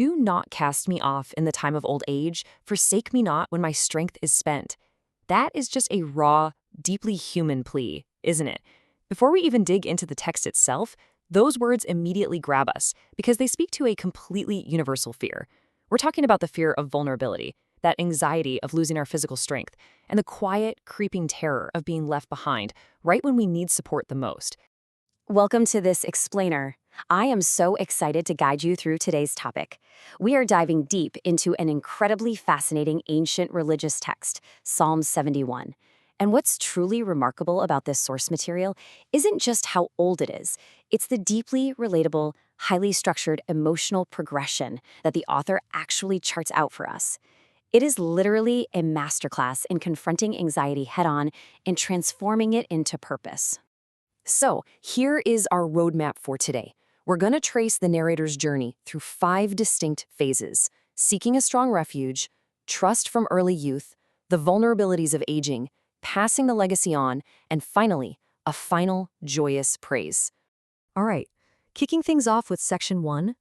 Do not cast me off in the time of old age, forsake me not when my strength is spent. That is just a raw, deeply human plea, isn't it? Before we even dig into the text itself, those words immediately grab us because they speak to a completely universal fear. We're talking about the fear of vulnerability, that anxiety of losing our physical strength, and the quiet, creeping terror of being left behind right when we need support the most. Welcome to this explainer. I am so excited to guide you through today's topic. We are diving deep into an incredibly fascinating ancient religious text, Psalm 71. And what's truly remarkable about this source material isn't just how old it is, it's the deeply relatable, highly structured emotional progression that the author actually charts out for us. It is literally a masterclass in confronting anxiety head-on and transforming it into purpose. So, here is our roadmap for today. We're going to trace the narrator's journey through 5 distinct phases: seeking a strong refuge, trust from early youth, the vulnerabilities of aging, passing the legacy on, and finally, a final joyous praise. All right, kicking things off with section 1,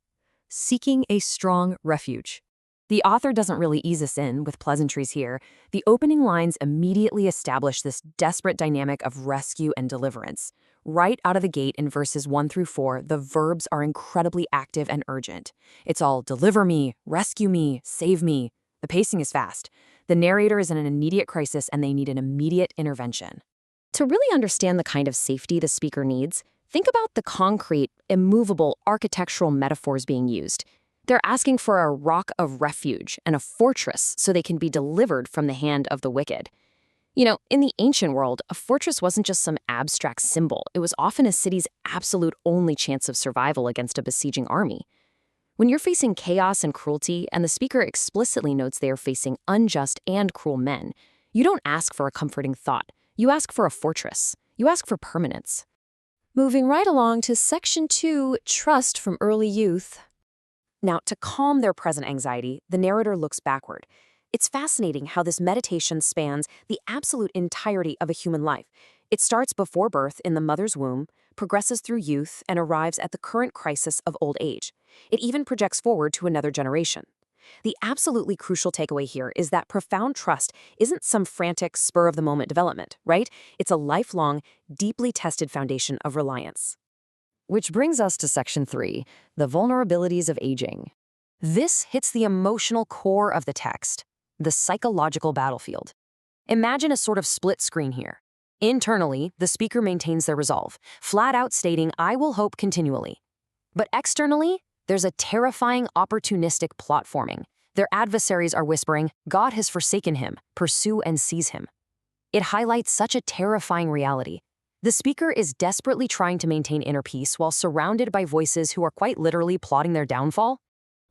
seeking a strong refuge. The author doesn't really ease us in with pleasantries here. The opening lines immediately establish this desperate dynamic of rescue and deliverance. Right out of the gate in verses 1 through 4, the verbs are incredibly active and urgent. It's all deliver me, rescue me, save me. The pacing is fast. The narrator is in an immediate crisis and they need an immediate intervention. To really understand the kind of safety the speaker needs, think about the concrete, immovable architectural metaphors being used. They're asking for a rock of refuge and a fortress so they can be delivered from the hand of the wicked. You know, in the ancient world, a fortress wasn't just some abstract symbol. It was often a city's absolute only chance of survival against a besieging army. When you're facing chaos and cruelty, and the speaker explicitly notes they are facing unjust and cruel men, you don't ask for a comforting thought. You ask for a fortress. You ask for permanence. Moving right along to section 2, trust from early youth. Now, to calm their present anxiety, the narrator looks backward. It's fascinating how this meditation spans the absolute entirety of a human life. It starts before birth in the mother's womb, progresses through youth, and arrives at the current crisis of old age. It even projects forward to another generation. The absolutely crucial takeaway here is that profound trust isn't some frantic, spur-of-the-moment development, right? It's a lifelong, deeply tested foundation of reliance. Which brings us to section 3, the vulnerabilities of aging. This hits the emotional core of the text, the psychological battlefield. Imagine a sort of split screen here. Internally, the speaker maintains their resolve, flat out stating, "I will hope continually." But externally, there's a terrifying, opportunistic plot forming. Their adversaries are whispering, "God has forsaken him, pursue and seize him." It highlights such a terrifying reality. The speaker is desperately trying to maintain inner peace while surrounded by voices who are quite literally plotting their downfall.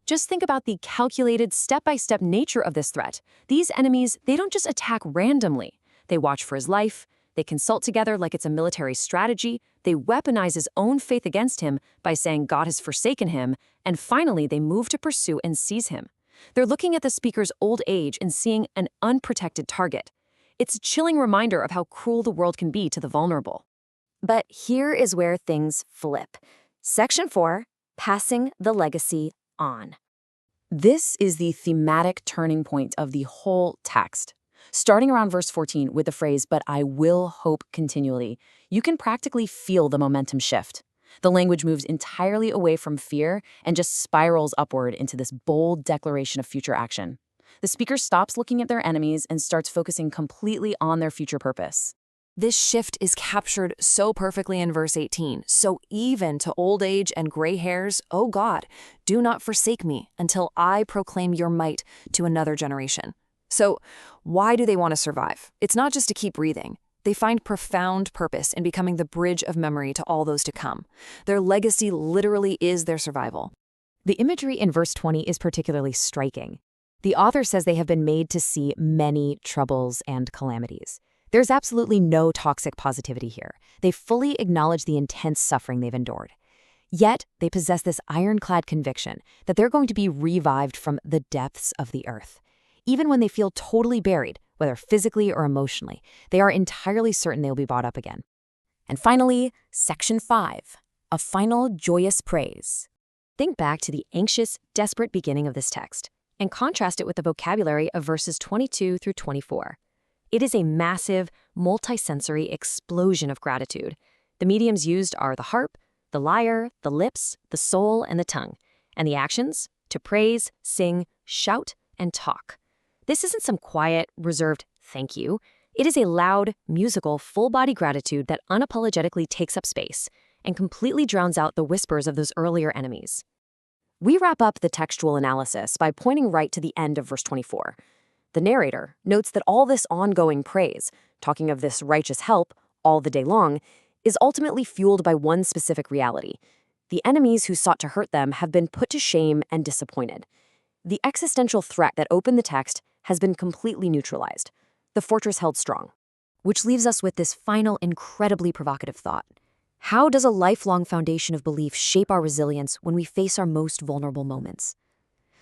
Just think about the calculated, step-by-step nature of this threat. These enemies, they don't just attack randomly. They watch for his life, they consult together like it's a military strategy, they weaponize his own faith against him by saying God has forsaken him, and finally they move to pursue and seize him. They're looking at the speaker's old age and seeing an unprotected target. It's a chilling reminder of how cruel the world can be to the vulnerable. But here is where things flip. Section 4, passing the legacy on. This is the thematic turning point of the whole text. Starting around verse 14 with the phrase, "But I will hope continually," you can practically feel the momentum shift. The language moves entirely away from fear and just spirals upward into this bold declaration of future action. The speaker stops looking at their enemies and starts focusing completely on their future purpose. This shift is captured so perfectly in verse 18. "So even to old age and gray hairs, O God, do not forsake me until I proclaim your might to another generation." So why do they want to survive? It's not just to keep breathing. They find profound purpose in becoming the bridge of memory to all those to come. Their legacy literally is their survival. The imagery in verse 20 is particularly striking. The author says they have been made to see many troubles and calamities. There's absolutely no toxic positivity here. They fully acknowledge the intense suffering they've endured. Yet, they possess this ironclad conviction that they're going to be revived from the depths of the earth. Even when they feel totally buried, whether physically or emotionally, they are entirely certain they'll be brought up again. And finally, section 5, a final joyous praise. Think back to the anxious, desperate beginning of this text and contrast it with the vocabulary of verses 22 through 24. It is a massive, multisensory explosion of gratitude. The mediums used are the harp, the lyre, the lips, the soul, and the tongue. And the actions? To praise, sing, shout, and talk. This isn't some quiet, reserved thank you. It is a loud, musical, full-body gratitude that unapologetically takes up space and completely drowns out the whispers of those earlier enemies. We wrap up the textual analysis by pointing right to the end of verse 24. The narrator notes that all this ongoing praise, talking of this righteous help all the day long, is ultimately fueled by one specific reality. The enemies who sought to hurt them have been put to shame and disappointed. The existential threat that opened the text has been completely neutralized. The fortress held strong. Which leaves us with this final, incredibly provocative thought. How does a lifelong foundation of belief shape our resilience when we face our most vulnerable moments?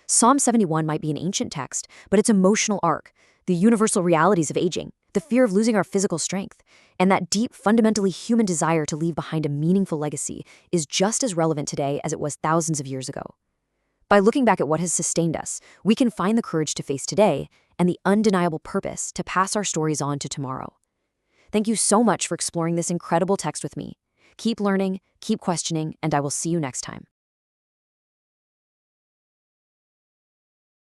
Psalm 71 might be an ancient text, but its emotional arc, the universal realities of aging, the fear of losing our physical strength, and that deep, fundamentally human desire to leave behind a meaningful legacy is just as relevant today as it was thousands of years ago. By looking back at what has sustained us, we can find the courage to face today and the undeniable purpose to pass our stories on to tomorrow. Thank you so much for exploring this incredible text with me. Keep learning, keep questioning, and I will see you next time.